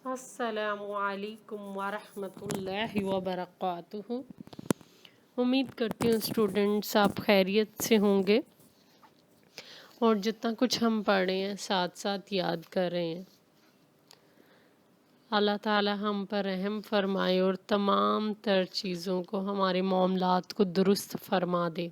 السلام علیکم ورحمۃ اللہ وبرکاتہ۔ امید کرتی ہوں اسٹوڈنٹس آپ خیریت سے ہوں گے اور جتنا کچھ ہم پڑھے ہیں ساتھ ساتھ یاد کر رہے ہیں۔ اللہ تعالی ہم پر رحم فرمائے اور تمام تر چیزوں کو، ہمارے معاملات کو درست فرما دے۔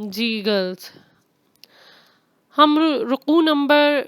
جی گرلز، ہم رکوع نمبر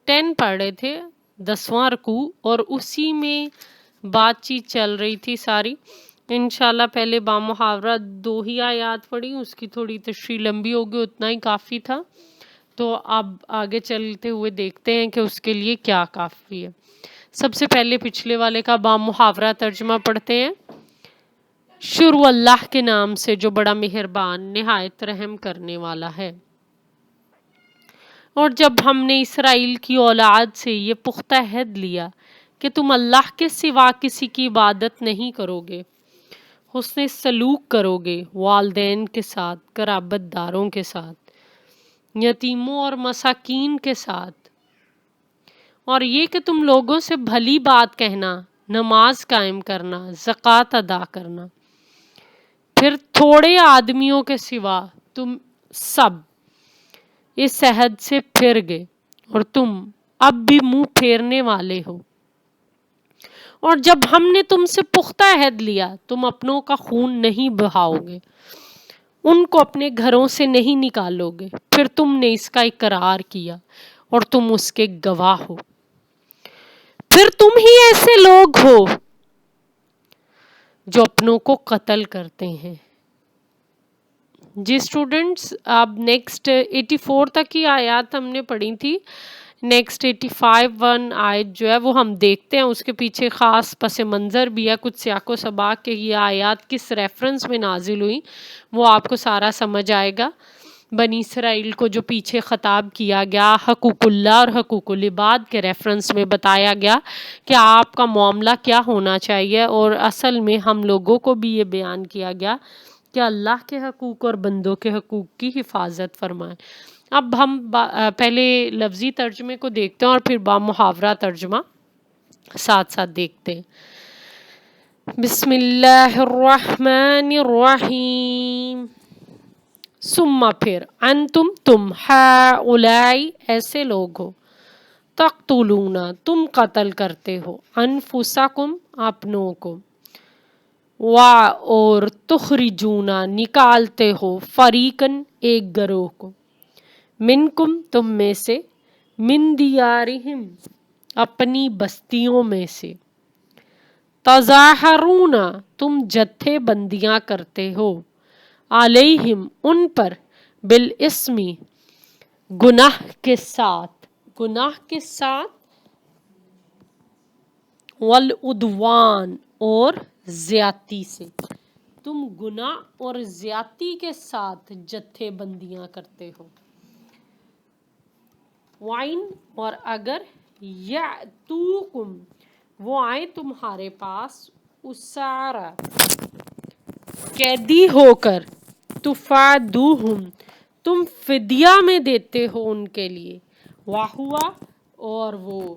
10 پڑھ رہے تھے، 10واں رکوع، اور اسی میں بات چیت چل رہی تھی ساری۔ انشاءاللہ پہلے بامحاورہ 2 ہی آیات پڑھی، اس کی تھوڑی تشریح لمبی ہوگی، اتنا ہی کافی تھا۔ تو اب آگے چلتے ہوئے دیکھتے ہیں کہ اس کے لیے کیا کافی ہے۔ سب سے پہلے پچھلے والے کا بامحاورہ ترجمہ پڑھتے ہیں۔ شروع اللہ کے نام سے جو بڑا مہربان نہایت رحم کرنے والا ہے۔ اور جب ہم نے اسرائیل کی اولاد سے یہ پختہ عہد لیا کہ تم اللہ کے سوا کسی کی عبادت نہیں کرو گے، حسن سلوک کرو گے والدین کے ساتھ، قرابت داروں کے ساتھ، یتیموں اور مساکین کے ساتھ، اور یہ کہ تم لوگوں سے بھلی بات کہنا، نماز قائم کرنا، زکوٰۃ ادا کرنا، پھر تھوڑے آدمیوں کے سوا تم سب اس عہد سے پھر گئے اور تم اب بھی منہ پھیرنے والے ہو۔ اور جب ہم نے تم سے پختہ عہد لیا، تم اپنوں کا خون نہیں بہاؤ گے، ان کو اپنے گھروں سے نہیں نکالو گے، پھر تم نے اس کا اقرار کیا اور تم اس کے گواہ ہو، پھر تم ہی ایسے لوگ ہو جو اپنوں کو قتل کرتے ہیں۔ جی اسٹوڈنٹس، اب نیکسٹ 84 تک کی آیات ہم نے پڑھی تھی۔ نیکسٹ 85 آیت جو ہے وہ ہم دیکھتے ہیں، اس کے پیچھے خاص پس منظر بھی ہے، کچھ سیاق و سباق کہ یہ آیات کس ریفرنس میں نازل ہوئی، وہ آپ کو سارا سمجھ آئے گا۔ بنی اسرائیل کو جو پیچھے خطاب کیا گیا، حقوق اللہ اور حقوق العباد کے ریفرنس میں بتایا گیا کہ آپ کا معاملہ کیا ہونا چاہیے، اور اصل میں ہم لوگوں کو بھی یہ بیان کیا گیا کہ اللہ کے حقوق اور بندوں کے حقوق کی حفاظت فرمائیں۔ اب ہم پہلے لفظی ترجمے کو دیکھتے ہیں اور پھر بامحاورہ ترجمہ ساتھ ساتھ دیکھتے ہیں۔ بسم اللہ الرحمن الرحیم۔ ثم پھر، تم ہؤلاء ایسے لوگ ہو، تقتلون تم قتل کرتے ہو، انفسکم اپنوں کو، اور تخرجون نکالتے ہو، فریقاً ایک گروہ کو، منکم تم میں سے، من دیارہم اپنی بستیوں میں سے، تظاہرون تم جتھے بندیاں کرتے ہو، علیہم ان پر، بالاسم گناہ کے ساتھ، والعدوان اور زیادتی سے، تم گناہ اور زیادتی کے ساتھ جتھے بندیاں کرتے ہو۔ وَإِنْ اور اگر، یأتوکم وہ آئیں تمہارے پاس، اسارا قیدی ہو کر، تفادوہم تم فدیہ میں دیتے ہو ان کے لیے، وَهُوَ اور وہ،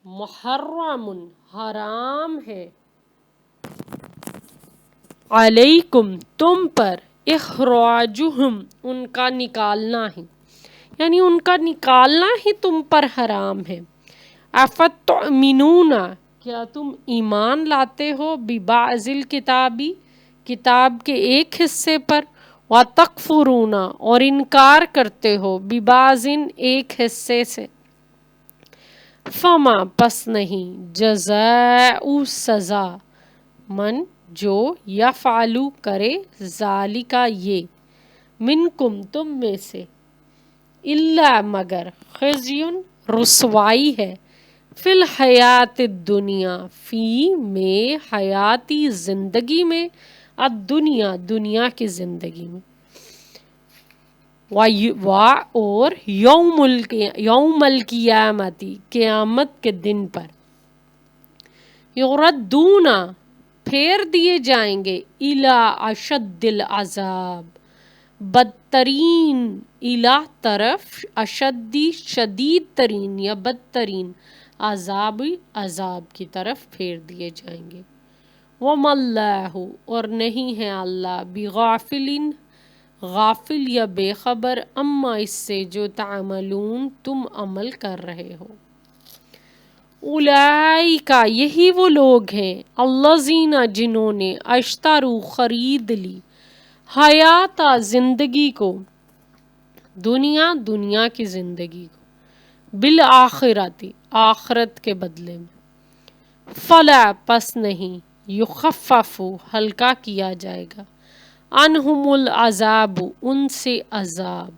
محرم حرام ہے، علیکم تم پر، اخراجہم ان کا نکالنا ہی، یعنی ان کا نکالنا ہی تم پر حرام ہے۔ افتؤمنون کیا تم ایمان لاتے ہو، ببعض الکتاب کتاب کے ایک حصے پر، وتکفرون اور انکار کرتے ہو، ببعض ایک حصے سے، فما پس نہیں، جزاء سزا، من جو، یفعلوا کرے، ذالک یہ، منکم تم میں سے، الا مگر، خزی رسوائی ہے، فی الحیات الدنیا فی میں حیاتی زندگی میں، الدنیا دنیا کی زندگی میں، اور یوم القیامتی قیامت کے دن پر، یردون پھیر دیے جائیں گے، الی اشد العذاب بدترین الہ طرف اشدی شدید ترین یا بدترین عذاب کی طرف پھیر دیے جائیں گے. وَمَا اللَّهُ اور نہیں ہے اللہ بغافل غافل یا بے خبر اما اس سے جو تعملون تم عمل کر رہے ہو. اولئک یہی وہ لوگ ہیں الذین جنہوں نے اشتروا خرید لی حیات زندگی کو دنیا کی زندگی کو بالآخرت آخرت کے بدلے میں فلا پس نہیں یخفف ہلکا کیا جائے گا عنہم العذاب ان سے عذاب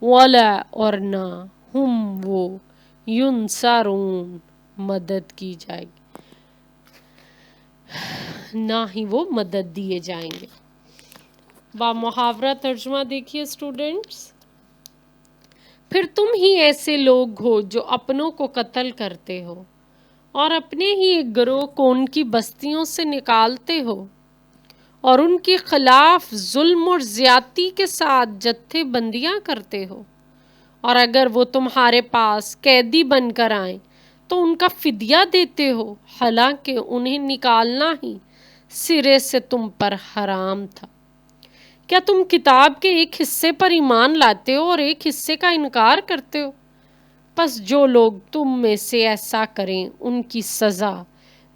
ولا اور نہ ہم وہ ینصرون مدد کی جائے گی نہ ہی وہ مدد دیے جائیں گے. با محاورہ ترجمہ دیکھیے اسٹوڈنٹس. پھر تم ہی ایسے لوگ ہو جو اپنوں کو قتل کرتے ہو اور اپنے ہی ایک گروہ کو ان کی بستیوں سے نکالتے ہو اور ان کے خلاف ظلم اور زیادتی کے ساتھ جتھے بندیاں کرتے ہو، اور اگر وہ تمہارے پاس قیدی بن کر آئیں تو ان کا فدیہ دیتے ہو، حالانکہ انہیں نکالنا ہی سرے سے تم پر حرام تھا. کیا تم کتاب کے ایک حصے پر ایمان لاتے ہو اور ایک حصے کا انکار کرتے ہو؟ پس جو لوگ تم میں سے ایسا کریں ان کی سزا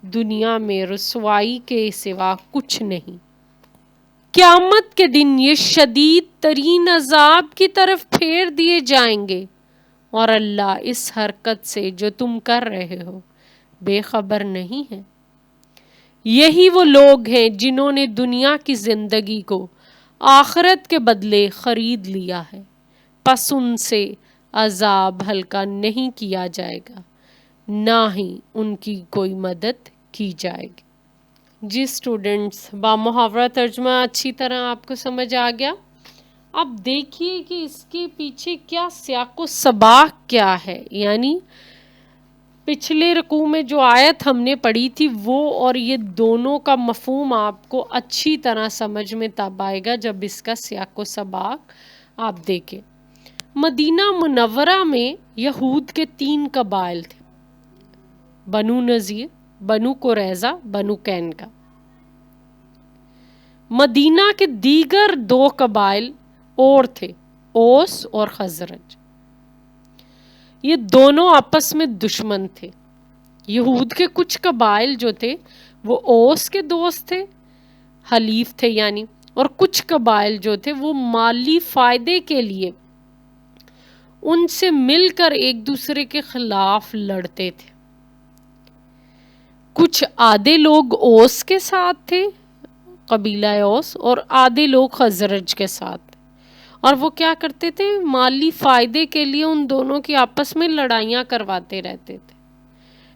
دنیا میں رسوائی کے سوا کچھ نہیں. قیامت کے دن یہ شدید ترین عذاب کی طرف پھیر دیے جائیں گے اور اللہ اس حرکت سے جو تم کر رہے ہو بے خبر نہیں ہے. یہی وہ لوگ ہیں جنہوں نے دنیا کی زندگی کو آخرت کے بدلے خرید لیا ہے، پس ان سے عذاب ہلکا نہیں کیا جائے گا نہ ہی ان کی کوئی مدد کی جائے گی. جی اسٹوڈنٹس، با محاورہ ترجمہ اچھی طرح آپ کو سمجھ آ گیا. اب دیکھیے کہ اس کے پیچھے کیا سیاق و سباق کیا ہے. یعنی پچھلے رکوع میں جو آیت ہم نے پڑھی تھی وہ اور یہ دونوں کا مفہوم آپ کو اچھی طرح سمجھ میں تب آئے گا جب اس کا سیاق و سباق آپ دیکھیں. مدینہ منورہ میں یہود کے 3 قبائل تھے، بنو نذیر، بنو قریظہ، بنو قینقاع. مدینہ کے دیگر 2 قبائل اور تھے، اوس اور خزرج. یہ دونوں آپس میں دشمن تھے. یہود کے کچھ قبائل جو تھے وہ اوس کے دوست تھے، حلیف تھے یعنی، اور کچھ قبائل جو تھے وہ مالی فائدے کے لیے ان سے مل کر ایک دوسرے کے خلاف لڑتے تھے. کچھ آدھے لوگ اوس کے ساتھ تھے، قبیلہ اوس، اور آدھے لوگ خزرج کے ساتھ. اور وہ کیا کرتے تھے؟ مالی فائدے کے لیے ان دونوں کی آپس میں لڑائیاں کرواتے رہتے تھے،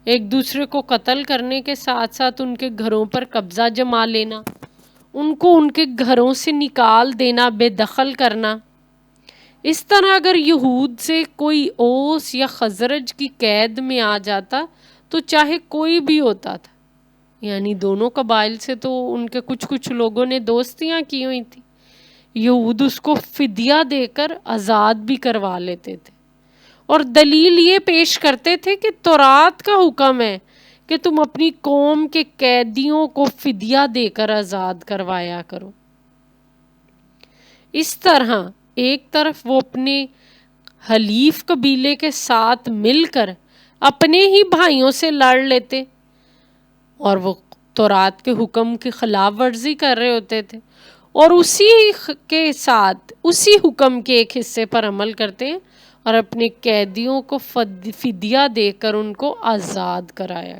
ایک دوسرے کو قتل کرنے کے ساتھ ساتھ ان کے گھروں پر قبضہ جما لینا، ان کو ان کے گھروں سے نکال دینا، بے دخل کرنا. اس طرح اگر یہود سے کوئی اوس یا خزرج کی قید میں آ جاتا تو چاہے کوئی بھی ہوتا تھا، یعنی دونوں قبائل سے تو ان کے کچھ لوگوں نے دوستیاں کی ہوئی تھی، یہود اس کو فدیہ دے کر آزاد بھی کروا لیتے تھے اور دلیل یہ پیش کرتے تھے کہ تورات کا حکم ہے کہ تم اپنی قوم کے قیدیوں کو فدیہ دے کر آزاد کروایا کرو. اس طرح ایک طرف وہ اپنے حلیف قبیلے کے ساتھ مل کر اپنے ہی بھائیوں سے لڑ لیتے اور وہ تورات کے حکم کی خلاف ورزی کر رہے ہوتے تھے، اور اسی کے ساتھ اسی حکم کے ایک حصے پر عمل کرتے ہیں اور اپنے قیدیوں کو فدیہ دے کر ان کو آزاد کرایا.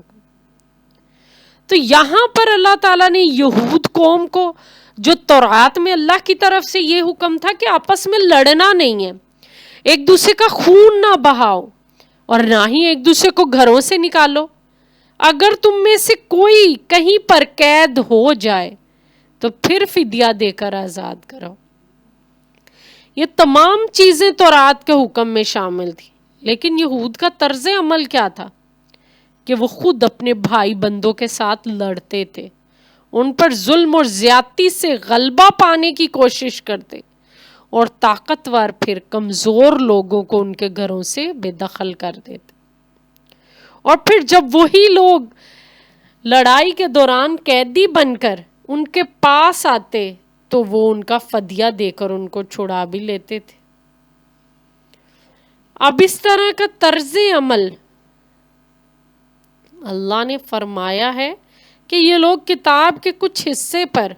تو یہاں پر اللہ تعالیٰ نے یہود قوم کو، جو تورات میں اللہ کی طرف سے یہ حکم تھا کہ آپس میں لڑنا نہیں ہے، ایک دوسرے کا خون نہ بہاؤ اور نہ ہی ایک دوسرے کو گھروں سے نکالو، اگر تم میں سے کوئی کہیں پر قید ہو جائے تو پھر فدیہ دے کر آزاد کرو. یہ تمام چیزیں تورات کے حکم میں شامل تھی، لیکن یہود کا طرز عمل کیا تھا کہ وہ خود اپنے بھائی بندوں کے ساتھ لڑتے تھے، ان پر ظلم اور زیادتی سے غلبہ پانے کی کوشش کرتے، اور طاقتور پھر کمزور لوگوں کو ان کے گھروں سے بے دخل کر دیتے. اور پھر جب وہی لوگ لڑائی کے دوران قیدی بن کر ان کے پاس آتے تو وہ ان کا فدیہ دے کر ان کو چھڑا بھی لیتے تھے. اب اس طرح کا طرز عمل اللہ نے فرمایا ہے کہ یہ لوگ کتاب کے کچھ حصے پر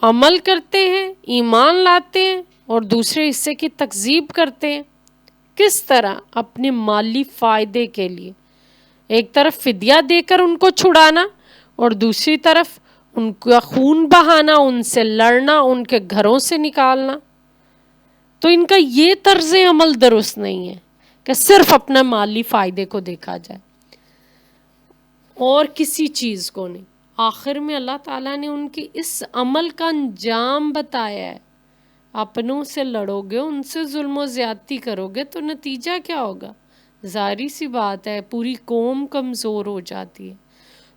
عمل کرتے ہیں، ایمان لاتے ہیں اور دوسرے حصے کی تکذیب کرتے ہیں. کس طرح؟ اپنے مالی فائدے کے لیے ایک طرف فدیہ دے کر ان کو چھڑانا اور دوسری طرف ان کا خون بہانا، ان سے لڑنا، ان کے گھروں سے نکالنا. تو ان کا یہ طرز عمل درست نہیں ہے کہ صرف اپنا مالی فائدے کو دیکھا جائے اور کسی چیز کو نہیں. آخر میں اللہ تعالیٰ نے ان کے اس عمل کا انجام بتایا ہے. اپنوں سے لڑو گے، ان سے ظلم و زیادتی کرو گے تو نتیجہ کیا ہوگا؟ ظاہری سی بات ہے، پوری قوم کمزور ہو جاتی ہے،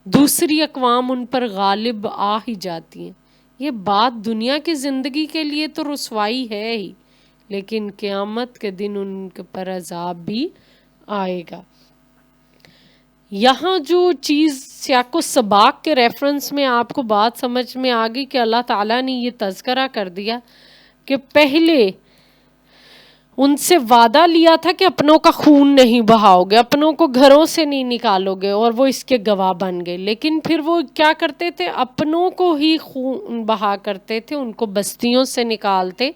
دوسری اقوام ان پر غالب آ ہی جاتی ہیں. یہ بات دنیا کی زندگی کے لیے تو رسوائی ہے ہی، لیکن قیامت کے دن ان کے پر عذاب بھی آئے گا. یہاں جو چیز سیاق و سباق کے ریفرنس میں آپ کو بات سمجھ میں آ گئی کہ اللہ تعالیٰ نے یہ تذکرہ کر دیا کہ پہلے ان سے وعدہ لیا تھا کہ اپنوں کا خون نہیں بہاؤ گے، اپنوں کو گھروں سے نہیں نکالو گے، اور وہ اس کے گواہ بن گئے. لیکن پھر وہ کیا کرتے تھے؟ اپنوں کو ہی خون بہا کرتے تھے، ان کو بستیوں سے نکالتے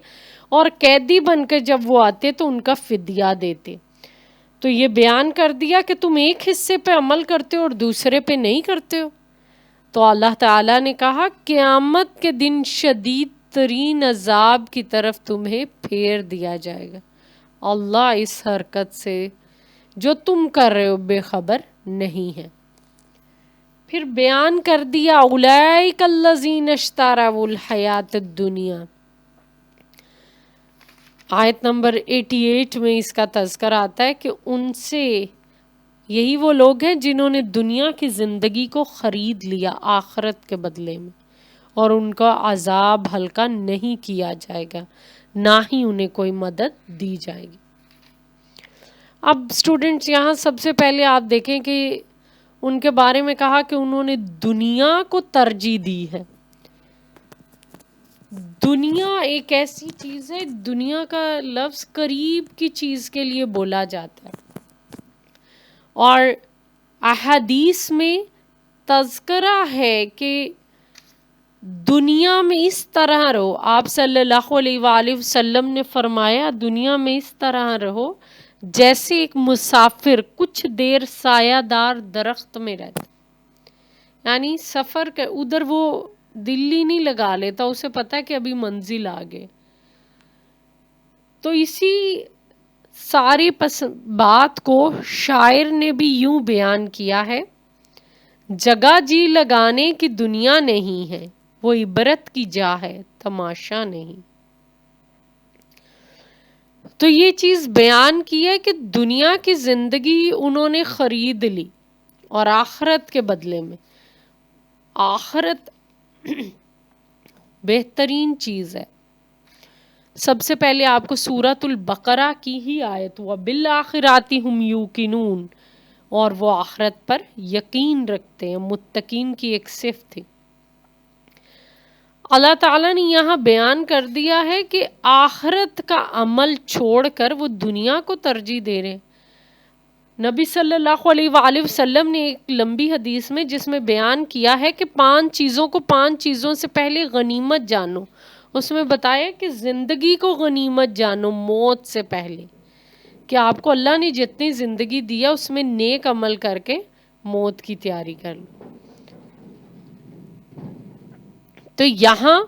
اور قیدی بن کے جب وہ آتے تو ان کا فدیہ دیتے. تو یہ بیان کر دیا کہ تم ایک حصے پہ عمل کرتے ہو اور دوسرے پہ نہیں کرتے ہو. تو اللہ تعالیٰ نے کہا قیامت کے دن شدید ترین عذاب کی طرف تمہیں پھیر دیا جائے گا. اللہ اس حرکت سے جو تم کر رہے ہو بے خبر نہیں ہے. پھر بیان کر دیا اولئک الذین اشتروا الحیات الدنیا. آیت نمبر 88 میں اس کا تذکر آتا ہے کہ ان سے یہی وہ لوگ ہیں جنہوں نے دنیا کی زندگی کو خرید لیا آخرت کے بدلے میں، اور ان کا عذاب ہلکا نہیں کیا جائے گا، نہ ہی انہیں کوئی مدد دی جائے گی. اب اسٹوڈنٹس یہاں سب سے پہلے آپ دیکھیں کہ ان کے بارے میں کہا کہ انہوں نے دنیا کو ترجیح دی ہے. دنیا ایک ایسی چیز ہے، دنیا کا لفظ قریب کی چیز کے لیے بولا جاتا ہے، اور احادیث میں تذکرہ ہے کہ دنیا میں اس طرح رہو. آپ صلی اللہ علیہ وآلہ وسلم نے فرمایا دنیا میں اس طرح رہو جیسے ایک مسافر کچھ دیر سایہ دار درخت میں رہتا، یعنی سفر کے ادھر وہ دلی نہیں لگا لیتا، اسے پتا ہے کہ ابھی منزل آگے. تو اسی ساری بات کو شاعر نے بھی یوں بیان کیا ہے: جگہ جی لگانے کی دنیا نہیں ہے، وہ عبرت کی جا ہے تماشا نہیں. تو یہ چیز بیان کی ہے کہ دنیا کی زندگی انہوں نے خرید لی، اور آخرت کے بدلے میں. آخرت بہترین چیز ہے. سب سے پہلے آپ کو سورۃ البقرہ کی ہی آیت وَبِالْآخِرَاتِ هُمْ یوقنون، اور وہ آخرت پر یقین رکھتے ہیں، متقین کی ایک صفت تھی. اللہ تعالیٰ نے یہاں بیان کر دیا ہے کہ آخرت کا عمل چھوڑ کر وہ دنیا کو ترجیح دے رہے ہیں. نبی صلی اللہ علیہ وآلہ وسلم نے ایک لمبی حدیث میں جس میں بیان کیا ہے کہ 5 چیزوں سے پہلے غنیمت جانو. اس میں بتایا کہ زندگی کو غنیمت جانو موت سے پہلے، کہ آپ کو اللہ نے جتنی زندگی دیا اس میں نیک عمل کر کے موت کی تیاری کر لو. تو یہاں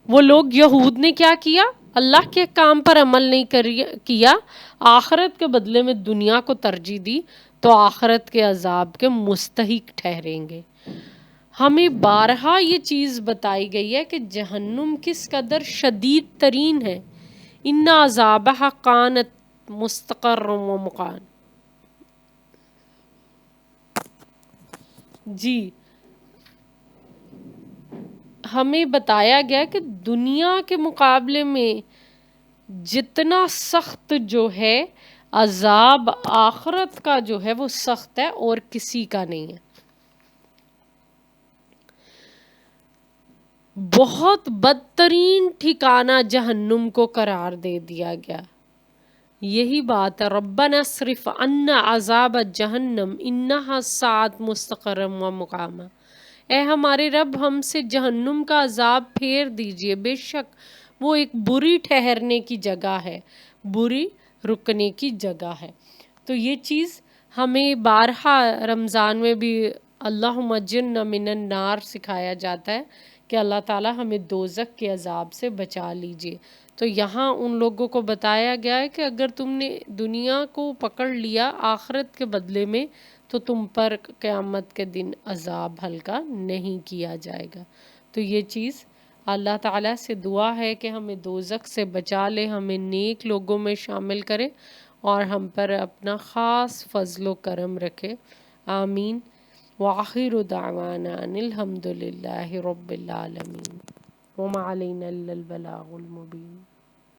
وہ لوگ یہود نے کیا کیا؟ اللہ کے کام پر عمل نہیں کیا، آخرت کے بدلے میں دنیا کو ترجیح دی، تو آخرت کے عذاب کے مستحق ٹھہریں گے. ہمیں بارہا یہ چیز بتائی گئی ہے کہ جہنم کس قدر شدید ترین ہے. ان عذابہ کانت مستقر و مقام. جی ہمیں بتایا گیا کہ دنیا کے مقابلے میں جتنا سخت جو ہے عذاب آخرت کا جو ہے وہ سخت ہے اور کسی کا نہیں ہے. بہت بدترین ٹھکانہ جہنم کو قرار دے دیا گیا. یہی بات ہے ربنا اصرف عنا عذاب جہنم انہا ساعت مستقرم و مقامہ. اے ہمارے رب ہم سے جہنم کا عذاب پھیر دیجئے، بے شک وہ ایک بری ٹھہرنے کی جگہ ہے، بری رکنے کی جگہ ہے. تو یہ چیز ہمیں بارہا رمضان میں بھی اللہم اجرنا من النار سکھایا جاتا ہے کہ اللہ تعالی ہمیں دوزخ کے عذاب سے بچا لیجئے. تو یہاں ان لوگوں کو بتایا گیا ہے کہ اگر تم نے دنیا کو پکڑ لیا آخرت کے بدلے میں تو تم پر قیامت کے دن عذاب ہلکا نہیں کیا جائے گا. تو یہ چیز اللہ تعالیٰ سے دعا ہے کہ ہمیں دوزخ سے بچا لے، ہمیں نیک لوگوں میں شامل کرے اور ہم پر اپنا خاص فضل و کرم رکھے. آمین. وآخر دعوانا ان الحمد للہ رب العالمین وما علینا الا البلاغ المبین.